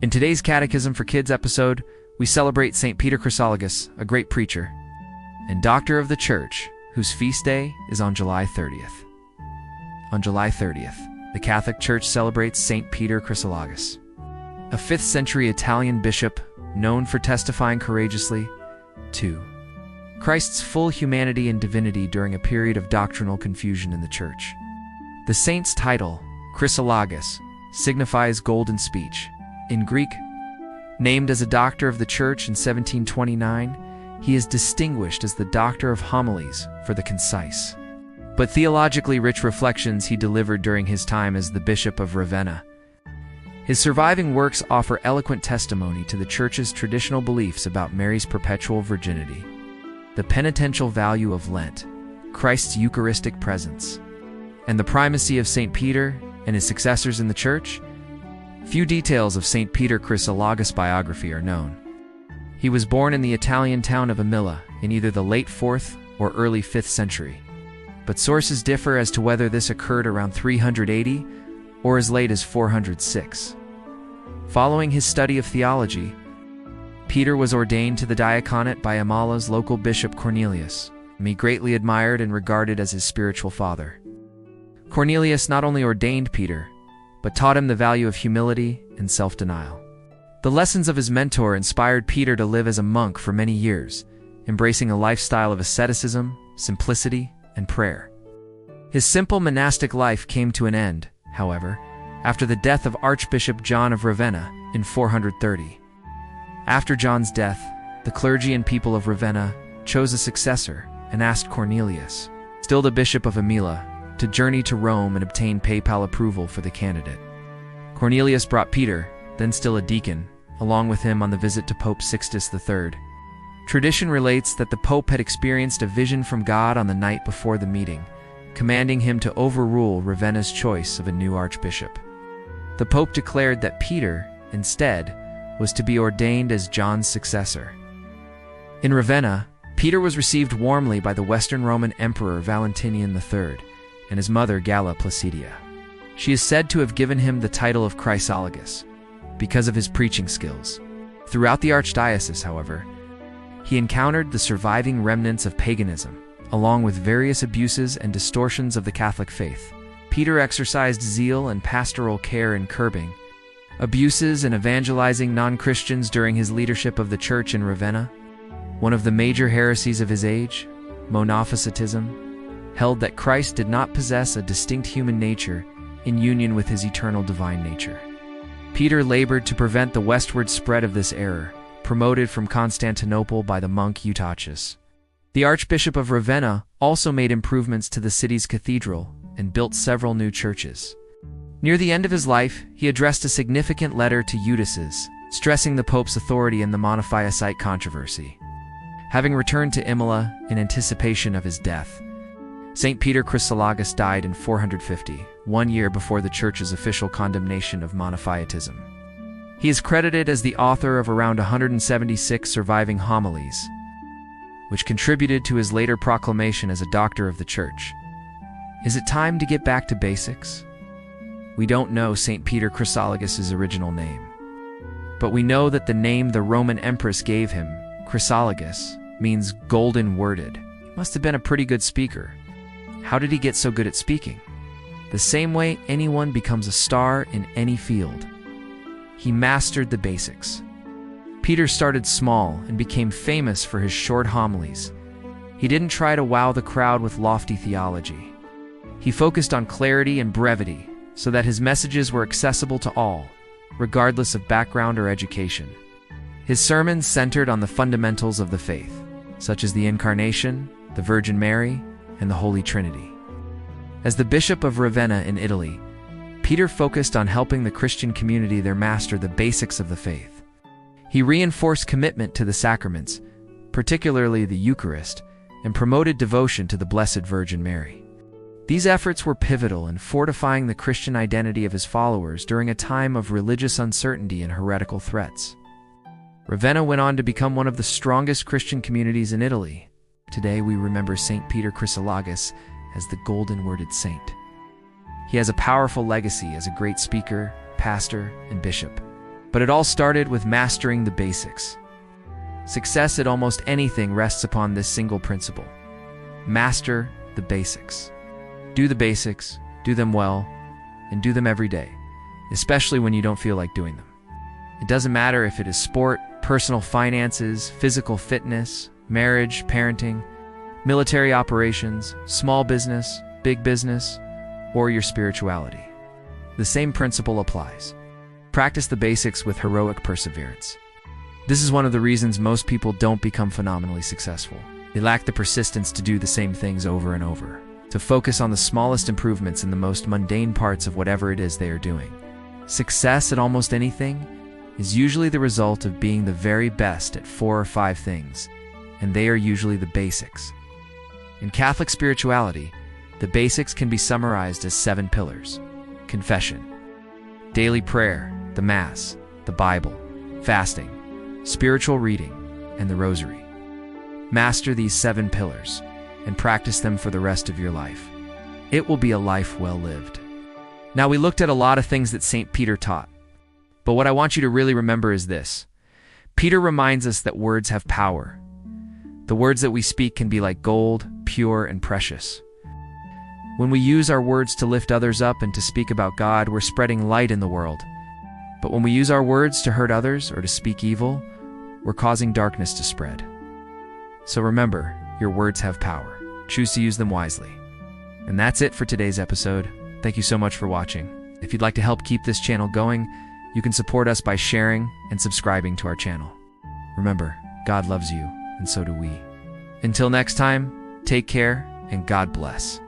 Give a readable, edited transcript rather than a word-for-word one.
In today's Catechism for Kids episode, we celebrate Saint Peter Chrysologus, a great preacher and doctor of the Church, whose feast day is on July 30th. On July 30th, the Catholic Church celebrates Saint Peter Chrysologus, a 5th century Italian bishop known for testifying courageously to Christ's full humanity and divinity during a period of doctrinal confusion in the Church. The saint's title, Chrysologus, signifies golden speech. In Greek, named as a doctor of the Church in 1729, he is distinguished as the doctor of homilies for the concise but theologically rich reflections he delivered during his time as the Bishop of Ravenna. His surviving works offer eloquent testimony to the Church's traditional beliefs about Mary's perpetual virginity, the penitential value of Lent, Christ's Eucharistic presence, and the primacy of Saint Peter and his successors in the Church. Few details of Saint Peter Chrysologus' biography are known. He was born in the Italian town of Emilia in either the late 4th or early 5th century, but sources differ as to whether this occurred around 380 or as late as 406. Following his study of theology, Peter was ordained to the diaconate by Emilia's local bishop Cornelius, whom he greatly admired and regarded as his spiritual father. Cornelius not only ordained Peter, but taught him the value of humility and self-denial. The lessons of his mentor inspired Peter to live as a monk for many years, embracing a lifestyle of asceticism, simplicity, and prayer. His simple monastic life came to an end, however, after the death of Archbishop John of Ravenna in 430. After John's death, the clergy and people of Ravenna chose a successor and asked Cornelius, still the Bishop of Emilia, to journey to Rome and obtain papal approval for the candidate. Cornelius brought Peter, then still a deacon, along with him on the visit to Pope Sixtus III. Tradition relates that the Pope had experienced a vision from God on the night before the meeting, commanding him to overrule Ravenna's choice of a new archbishop. The Pope declared that Peter, instead, was to be ordained as John's successor. In Ravenna, Peter was received warmly by the Western Roman Emperor Valentinian III and his mother Galla Placidia. She is said to have given him the title of Chrysologus because of his preaching skills. Throughout the archdiocese, however, he encountered the surviving remnants of paganism, along with various abuses and distortions of the Catholic faith. Peter exercised zeal and pastoral care in curbing abuses and evangelizing non-Christians during his leadership of the Church in Ravenna. One of the major heresies of his age, Monophysitism, held that Christ did not possess a distinct human nature in union with his eternal divine nature. Peter labored to prevent the westward spread of this error, promoted from Constantinople by the monk Eutychus. The Archbishop of Ravenna also made improvements to the city's cathedral and built several new churches. Near the end of his life, he addressed a significant letter to Eutychus, stressing the Pope's authority in the monophysite controversy. Having returned to Emilia in anticipation of his death, Saint Peter Chrysologus died in 450, 1 year before the Church's official condemnation of monophysitism. He is credited as the author of around 176 surviving homilies, which contributed to his later proclamation as a doctor of the Church. Is it time to get back to basics? We don't know Saint Peter Chrysologus' original name, but we know that the name the Roman empress gave him, Chrysologus, means golden-worded. He must have been a pretty good speaker. How did he get so good at speaking? The same way anyone becomes a star in any field. He mastered the basics. Peter started small and became famous for his short homilies. He didn't try to wow the crowd with lofty theology. He focused on clarity and brevity so that his messages were accessible to all, regardless of background or education. His sermons centered on the fundamentals of the faith, such as the Incarnation, the Virgin Mary, and the Holy Trinity. As the Bishop of Ravenna in Italy, Peter focused on helping the Christian community there master the basics of the faith. He reinforced commitment to the sacraments, particularly the Eucharist, and promoted devotion to the Blessed Virgin Mary. These efforts were pivotal in fortifying the Christian identity of his followers during a time of religious uncertainty and heretical threats. Ravenna went on to become one of the strongest Christian communities in Italy. Today we remember Saint Peter Chrysologus as the golden-worded saint. He has a powerful legacy as a great speaker, pastor, and bishop. But it all started with mastering the basics. Success at almost anything rests upon this single principle. Master the basics. Do the basics, do them well, and do them every day, especially when you don't feel like doing them. It doesn't matter if it is sport, personal finances, physical fitness, marriage, parenting, military operations, small business, big business, or your spirituality. The same principle applies. Practice the basics with heroic perseverance. This is one of the reasons most people don't become phenomenally successful. They lack the persistence to do the same things over and over, to focus on the smallest improvements in the most mundane parts of whatever it is they are doing. Success at almost anything is usually the result of being the very best at 4 or 5 things, and they are usually the basics. In Catholic spirituality, the basics can be summarized as 7 pillars: confession, daily prayer, the Mass, the Bible, fasting, spiritual reading, and the Rosary. Master these 7 pillars and practice them for the rest of your life. It will be a life well lived. Now, we looked at a lot of things that Saint Peter taught, but what I want you to really remember is this. Peter reminds us that words have power. The words that we speak can be like gold, pure and precious. When we use our words to lift others up and to speak about God, we're spreading light in the world. But when we use our words to hurt others or to speak evil, we're causing darkness to spread. So remember, your words have power. Choose to use them wisely. And that's it for today's episode. Thank you so much for watching. If you'd like to help keep this channel going, you can support us by sharing and subscribing to our channel. Remember, God loves you, and so do we. Until next time, take care and God bless.